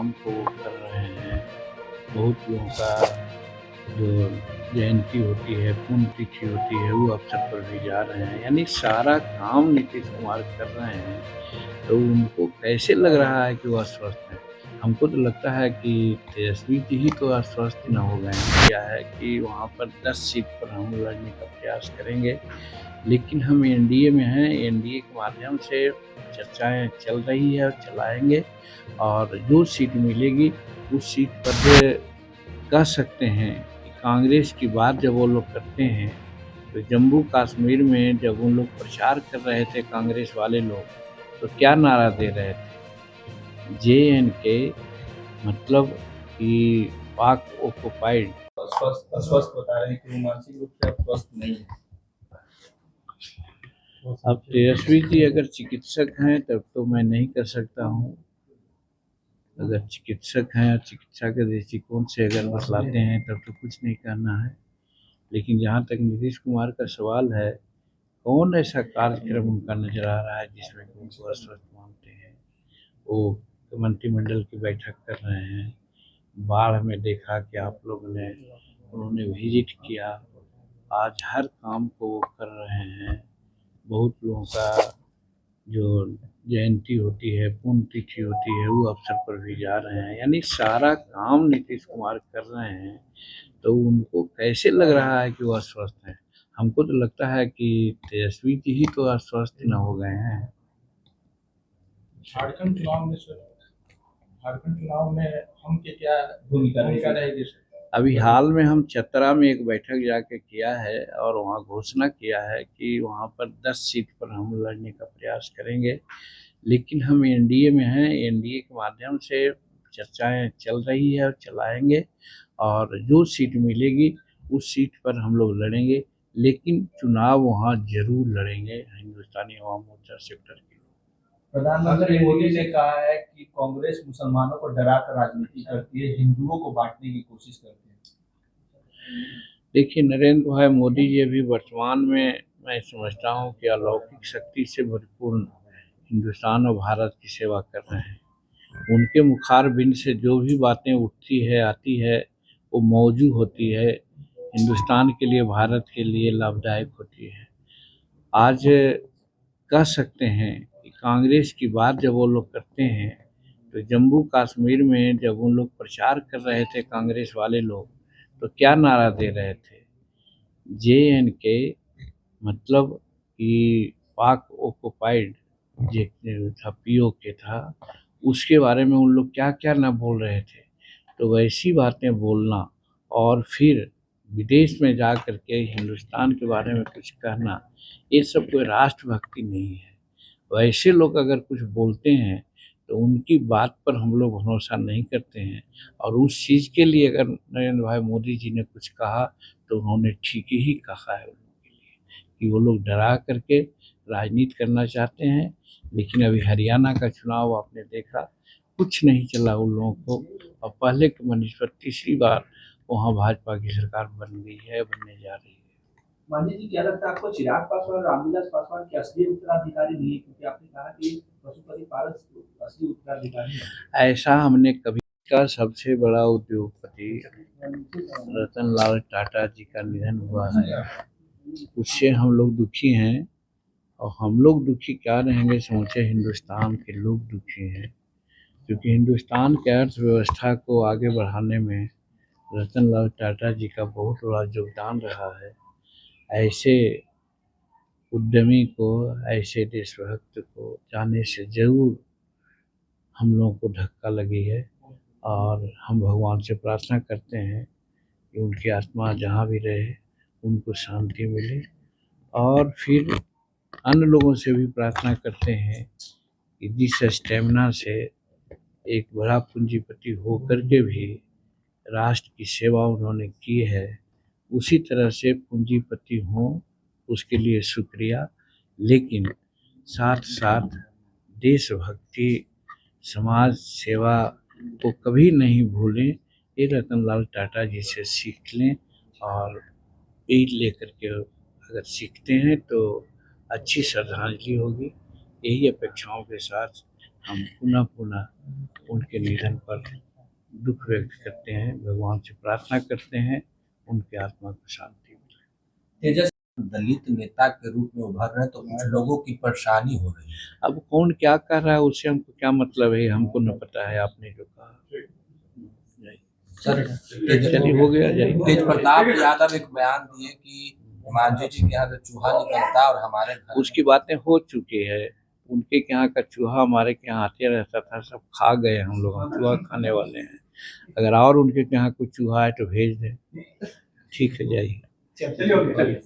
काम को वो कर रहे हैं। बहुत लोगों का जो जयंती होती है, पुण्यतिथि होती है, वो अवसर पर भी जा रहे हैं। यानी सारा काम नीतीश कुमार कर रहे हैं, तो उनको कैसे लग रहा है कि वो अस्वस्थ हैं? हमको तो लगता है कि तेजस्वी जी ही तो अस्वस्थ न हो गए हैं। क्या है कि वहाँ पर 10 सीट पर हम लड़ने का प्रयास करेंगे, लेकिन हम एनडीए में हैं। एनडीए के माध्यम से चर्चाएँ चल रही है और चलाएँगे, और जो सीट मिलेगी उस सीट पर कह सकते हैं कि कांग्रेस की बात जब वो लोग करते हैं, तो जम्मू कश्मीर में जब उन लोग प्रचार कर रहे थे कांग्रेस वाले लोग, तो क्या नारा दे रहे थे? JNK, मतलब कि पाक ऑक्युपाइड। अस्वस्थ अस्वस्थ बता रहे हैं कि वो मानसिक रूप से अब स्वस्थ नहीं है। अब तेजस्वी जी अगर चिकित्सक हैं तब तो मैं नहीं कर सकता हूँ। अगर चिकित्सक हैं और चिकित्सा के दृष्टिकोण से अगर बतलाते हैं तब तो कुछ नहीं कहना है। लेकिन जहाँ तक नीतीश कुमार का सवाल है, कौन ऐसा कार्यक्रम उनका नजर आ रहा है जिसमें कि उनको अस्वस्थ मानते हैं? वो मंत्रिमंडल की बैठक कर रहे हैं, बाढ़ में देखा कि आप लोगों ने, उन्होंने विजिट किया, आज हर काम को वो कर रहे हैं। बहुत लोगों का जो जयंती होती है, पुण्यतिथि होती है, वो अवसर पर भी जा रहे हैं। यानी सारा काम नीतीश कुमार कर रहे हैं, तो उनको कैसे लग रहा है कि वो अस्वस्थ हैं? हमको तो लगता है कि तेजस्वी जी ही तो अस्वस्थ न हो गए हैं। झारखंड चुनाव में सर, झारखंड चुनाव में हम क्या भूमिका रहेगी सर? अभी हाल में हम चतरा में एक बैठक जाके किया है और वहाँ घोषणा किया है कि वहाँ पर 10 सीट पर हम लड़ने का प्रयास करेंगे, लेकिन हम एनडीए में हैं। एनडीए के माध्यम से चर्चाएं चल रही है और चलाएंगे, और जो सीट मिलेगी उस सीट पर हम लोग लड़ेंगे, लेकिन चुनाव वहाँ जरूर लड़ेंगे हिंदुस्तानी अवाम मोर्चा सेक्टर के। प्रधानमंत्री मोदी ने कहा है कि कांग्रेस मुसलमानों को डराकर राजनीति करती है, हिंदुओं को बांटने की कोशिश करती है। देखिए, नरेंद्र भाई मोदी जी अभी वर्तमान में मैं समझता हूँ कि अलौकिक शक्ति से भरपूर हिंदुस्तान और भारत की सेवा कर रहे हैं। उनके मुखारबिंद से जो भी बातें उठती है, आती है, वो मौजू होती है, हिंदुस्तान के लिए, भारत के लिए लाभदायक होती है। आज कह सकते हैं कि कांग्रेस की बात जब वो लोग करते हैं, तो जम्मू कश्मीर में जब उन लोग प्रचार कर रहे थे कांग्रेस वाले लोग, तो क्या नारा दे रहे थे? JNK, मतलब कि पाक ऑक्युपाइड जो था, POK था, उसके बारे में उन लोग क्या क्या ना बोल रहे थे। तो वैसी बातें बोलना और फिर विदेश में जा कर के हिंदुस्तान के बारे में कुछ कहना, ये सब कोई राष्ट्रभक्ति नहीं है। वैसे लोग अगर कुछ बोलते हैं तो उनकी बात पर हम लोग भरोसा नहीं करते हैं, और उस चीज़ के लिए अगर नरेंद्र भाई मोदी जी ने कुछ कहा तो उन्होंने ठीक ही कहा है उन लोगों के लिए, कि वो लोग डरा करके राजनीति करना चाहते हैं। लेकिन अभी हरियाणा का चुनाव आपने देखा, कुछ नहीं चला उन लोगों को, और पहले के बनिस्पत तीसरी बार वहाँ भाजपा की सरकार बन गई है, बनने जा रही है। मांझी जी, क्या लगता है आपको चिराग पासवान और रामविलास पासवान के असली उत्तराधिकारी नहीं है? क्योंकि आपने कहा कि पशुपति पारस असली उत्तराधिकारी है। ऐसा हमने कभी का सबसे बड़ा उद्योगपति रतन लाल टाटा जी का निधन हुआ है, उससे हम लोग दुखी हैं। और हम लोग दुखी क्या रहेंगे, समूचे हिंदुस्तान के लोग दुखी हैं, क्योंकि हिंदुस्तान के अर्थव्यवस्था को आगे बढ़ाने में रतन लाल टाटा जी का बहुत बड़ा योगदान रहा है। ऐसे उद्यमी को, ऐसे देशभक्त को जाने से जरूर हम लोगों को धक्का लगी है, और हम भगवान से प्रार्थना करते हैं कि उनकी आत्मा जहाँ भी रहे उनको शांति मिले। और फिर अन्य लोगों से भी प्रार्थना करते हैं कि जिस स्टेमिना से एक बड़ा पूंजीपति होकर के भी राष्ट्र की सेवा उन्होंने की है, उसी तरह से पूंजीपति हों, उसके लिए शुक्रिया। लेकिन साथ साथ देशभक्ति, समाज सेवा को कभी नहीं भूलें। ये रतन लाल टाटा जी से सीख लें, और यही लेकर के अगर सीखते हैं तो अच्छी श्रद्धांजलि होगी। यही अपेक्षाओं के साथ हम पुनः पुनः उनके निधन पर दुख व्यक्त करते हैं, भगवान से प्रार्थना करते हैं उनकी आत्मा को शांति मिले। तेजस दलित नेता के रूप में उभर रहे हैं तो कुछ लोगों की परेशानी हो रही है। अब कौन क्या कर रहा है उससे हमको क्या मतलब है, हमको न पता है। आपने जो कहा सर चलिए हो गया, जाइए। तेज प्रताप यादव एक बयान दिए कि मांझी जी के यहाँ से चूहा निकलता और हमारे घर उसकी बातें हो चुकी है। उनके यहाँ का चूहा हमारे के यहाँ आते रहता था, सब खा गए हम लोग, हम चूहा खाने वाले हैं। अगर और उनके यहाँ कोई चूहा है तो भेज दें। ठीक है, जाइए।